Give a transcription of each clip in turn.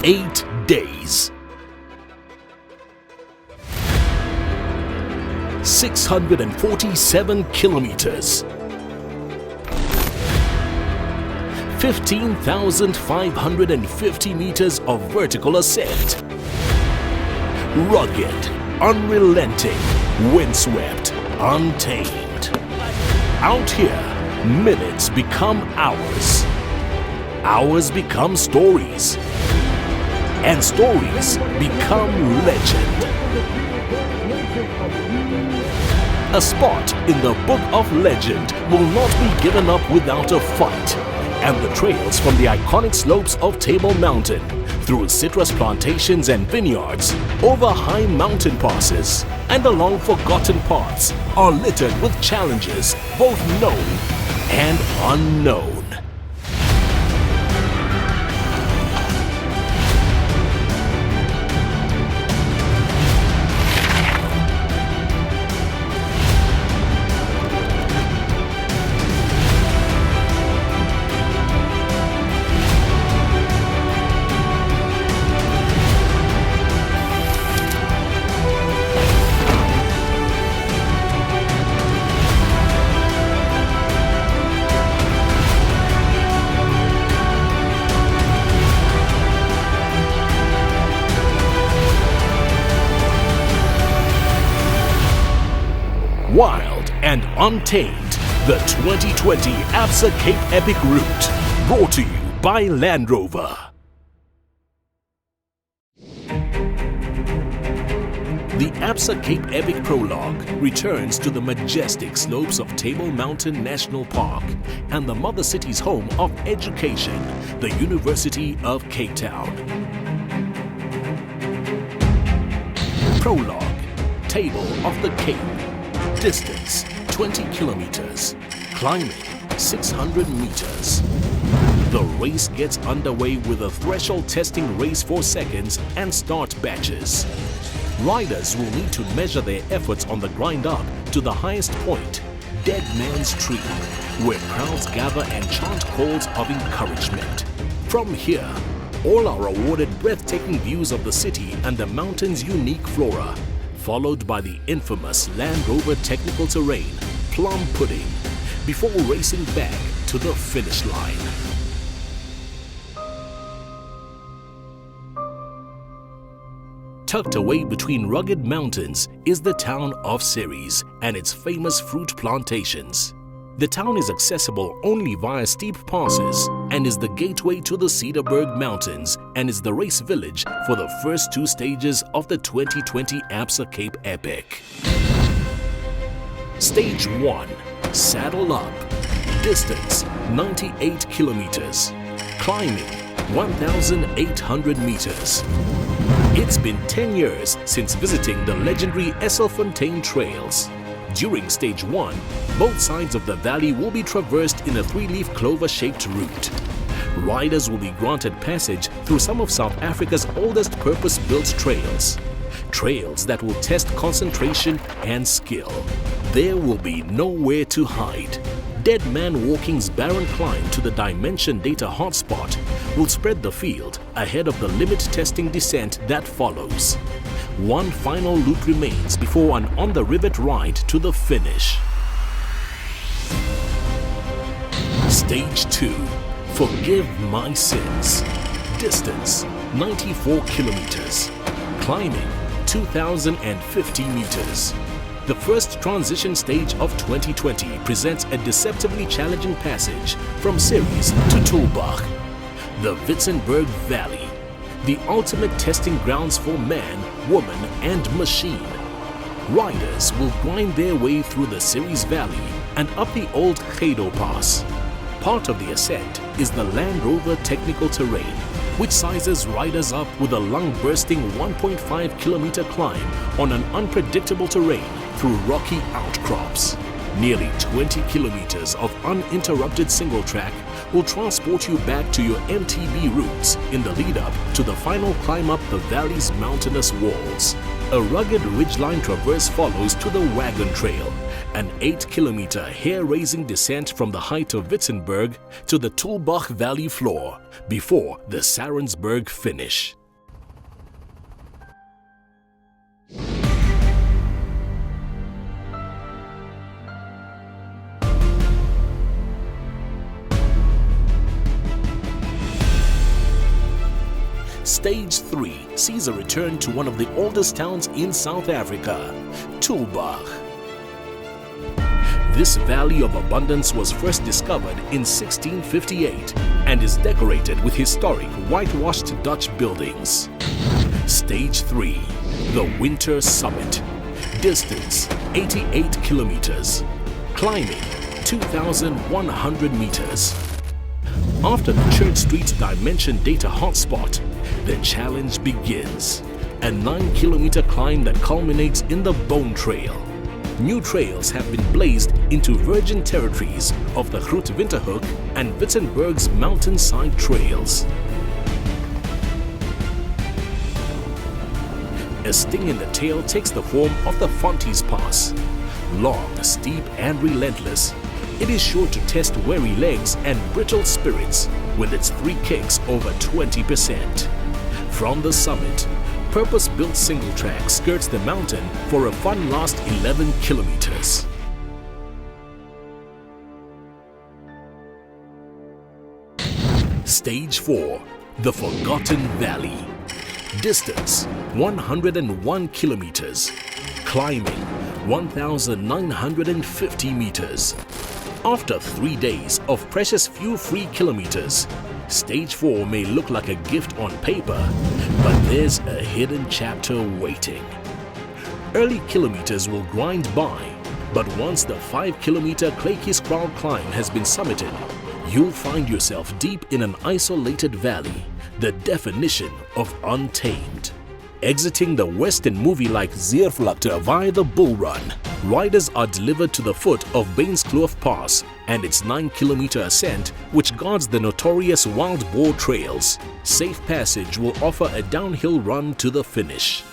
8 days. 647 kilometers. 15,550 meters of vertical ascent. Rugged, unrelenting, windswept, untamed. Out here, minutes become hours. Hours become stories. And stories become legend. A spot in the book of legend will not be given up without a fight. And the trails from the iconic slopes of Table Mountain, through citrus plantations and vineyards, over high mountain passes, and along forgotten paths, are littered with challenges, both known and unknown. Wild and Untamed, the 2020 Absa Cape Epic route, brought to you by Land Rover. The Absa Cape Epic prologue returns to the majestic slopes of Table Mountain National Park and the mother city's home of education, the University of Cape Town. Prologue, Table of the Cape. Distance 20 kilometers. Climbing 600 meters. The race gets underway with a threshold testing race for seconds and start batches. Riders will need to measure their efforts on the grind up to the highest point, Dead Man's Tree, where crowds gather and chant calls of encouragement. From here, all are awarded breathtaking views of the city and the mountain's unique flora, followed by the infamous Land Rover technical terrain, Plum Pudding, before racing back to the finish line. Tucked away between rugged mountains is the town of Ceres and its famous fruit plantations. The town is accessible only via steep passes and is the gateway to the Cedarburg Mountains and is the race village for the first 2 stages of the 2020 Absa Cape Epic. Stage 1. Saddle up. Distance 98 kilometers. Climbing 1,800 meters. It's been 10 years since visiting the legendary Esselfontein trails. During Stage 1, both sides of the valley will be traversed in a 3-leaf clover-shaped route. Riders will be granted passage through some of South Africa's oldest purpose-built trails. Trails that will test concentration and skill. There will be nowhere to hide. Dead Man Walking's barren climb to the Dimension Data hotspot will spread the field ahead of the limit testing descent that follows. One final loop remains before an on-the-rivet ride to the finish. Stage 2. Forgive My Sins. Distance 94 kilometers. Climbing 2,050 meters. The first transition stage of 2020 presents a deceptively challenging passage from Ceres to Tulbach, the Witzenberg Valley, the ultimate testing grounds for man, woman and machine. Riders will grind their way through the Ceres Valley and up the old Gedo Pass. Part of the ascent is the Land Rover technical terrain, which sizes riders up with a lung-bursting 1.5 kilometer climb on an unpredictable terrain through rocky outcrops. Nearly 20 kilometers of uninterrupted single track will transport you back to your MTB roots in the lead-up to the final climb up the valley's mountainous walls. A rugged ridgeline traverse follows to the Wagon Trail, an 8-kilometer hair-raising descent from the height of Witzenberg to the Tulbach Valley floor before the Sarensberg finish. Stage 3 sees a return to one of the oldest towns in South Africa, Tulbach. This valley of abundance was first discovered in 1658 and is decorated with historic whitewashed Dutch buildings. Stage 3, the Winter Summit. Distance 88 kilometers. Climbing 2,100 meters. After the Church Street Dimension Data hotspot, the challenge begins. A 9-kilometer climb that culminates in the Bone Trail. New trails have been blazed into virgin territories of the Grootwinterhoek and Witzenberg's mountainside trails. A sting in the tail takes the form of the Fonties Pass. Long, steep and relentless, it is sure to test weary legs and brittle spirits with its 3 kicks over 20%. From the summit, purpose-built single track skirts the mountain for a fun last 11 kilometers. Stage 4, the Forgotten Valley. Distance 101 kilometers. Climbing 1,950 meters. After 3 days of precious few free kilometers, Stage 4 may look like a gift on paper, but there's a hidden chapter waiting. Early kilometers will grind by, but once the 5-kilometer Kleetjieskraal climb has been summited, you'll find yourself deep in an isolated valley, the definition of untamed. Exiting the western movie-like Zeervlakte via the Bull Run, riders are delivered to the foot of Beinskloof Pass and its 9-kilometer ascent, which guards the notorious Wild Boar trails. Safe passage will offer a downhill run to the finish.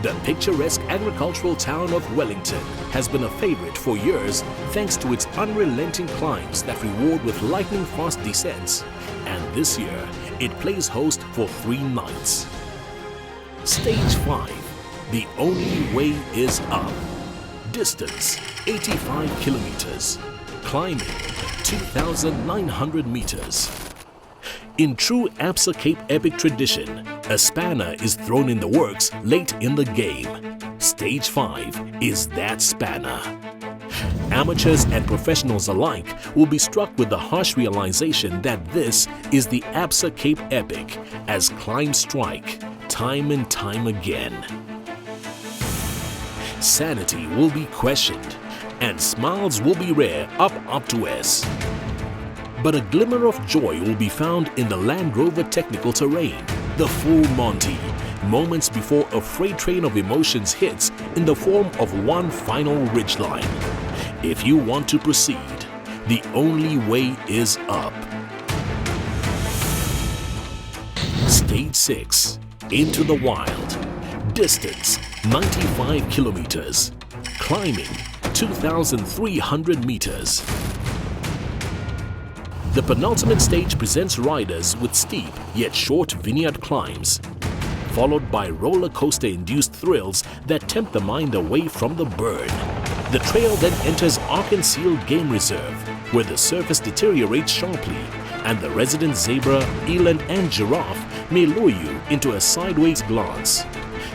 The picturesque agricultural town of Wellington has been a favorite for years thanks to its unrelenting climbs that reward with lightning-fast descents. And this year, it plays host for 3 nights. Stage 5, the only way is up. Distance 85 kilometers. Climbing 2,900 meters. In true Absa Cape Epic tradition, a spanner is thrown in the works late in the game. Stage 5 is that spanner. Amateurs and professionals alike will be struck with the harsh realization that this is the Absa Cape Epic, as climbs strike time and time again. Sanity will be questioned, and smiles will be rare up to us. But a glimmer of joy will be found in the Land Rover technical terrain, the full Monty, moments before a freight train of emotions hits in the form of one final ridgeline. If you want to proceed, the only way is up. Stage 6, into the wild. Distance 95 kilometers. Climbing 2,300 meters. The penultimate stage presents riders with steep yet short vineyard climbs, followed by roller coaster-induced thrills that tempt the mind away from the burn. The trail then enters Arkansas Game Reserve, where the surface deteriorates sharply, and the resident zebra, eland and giraffe may lure you into a sideways glance.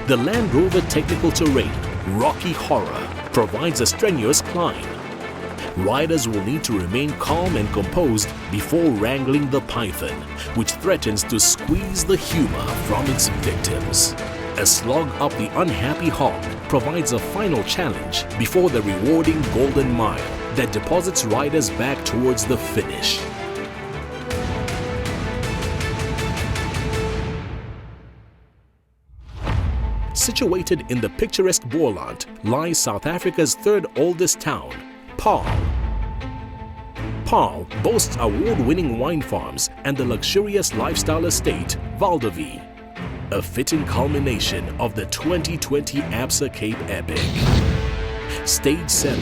The Land Rover technical terrain, Rocky Horror, provides a strenuous climb. Riders will need to remain calm and composed before wrangling the python, which threatens to squeeze the humor from its victims. A slog up the unhappy hog provides a final challenge before the rewarding Golden Mile that deposits riders back towards the finish. Situated in the picturesque Boland lies South Africa's third oldest town, Paarl. Paarl boasts award-winning wine farms and the luxurious lifestyle estate Val de Vie, a fitting culmination of the 2020 Absa Cape Epic. Stage 7,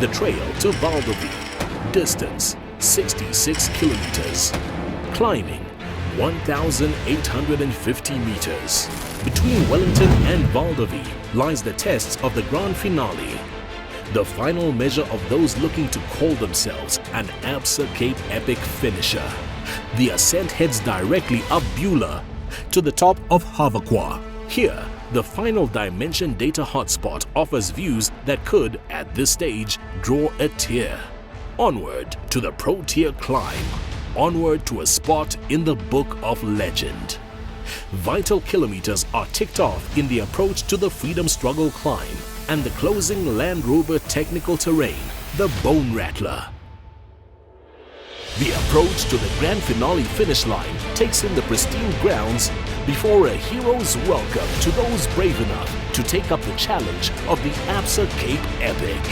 the trail to Val de Vie, distance 66 kilometers, climbing 1,850 meters. Between Wellington and Val de Vie lies the tests of the grand finale, the final measure of those looking to call themselves an Absa Cape Epic finisher. The ascent heads directly up Beulah to the top of Havakwa. Here, the final dimension data hotspot offers views that could, at this stage, draw a tear. Onward to the pro-tier climb. Onward to a spot in the book of legend. Vital kilometers are ticked off in the approach to the Freedom Struggle climb and the closing Land Rover technical terrain, the Bone Rattler. The approach to the grand finale finish line takes in the pristine grounds before a hero's welcome to those brave enough to take up the challenge of the Absa Cape Epic.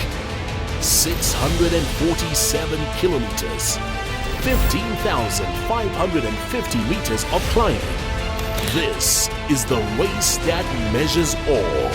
647 kilometers, 15,550 meters of climbing. This is the race that measures all.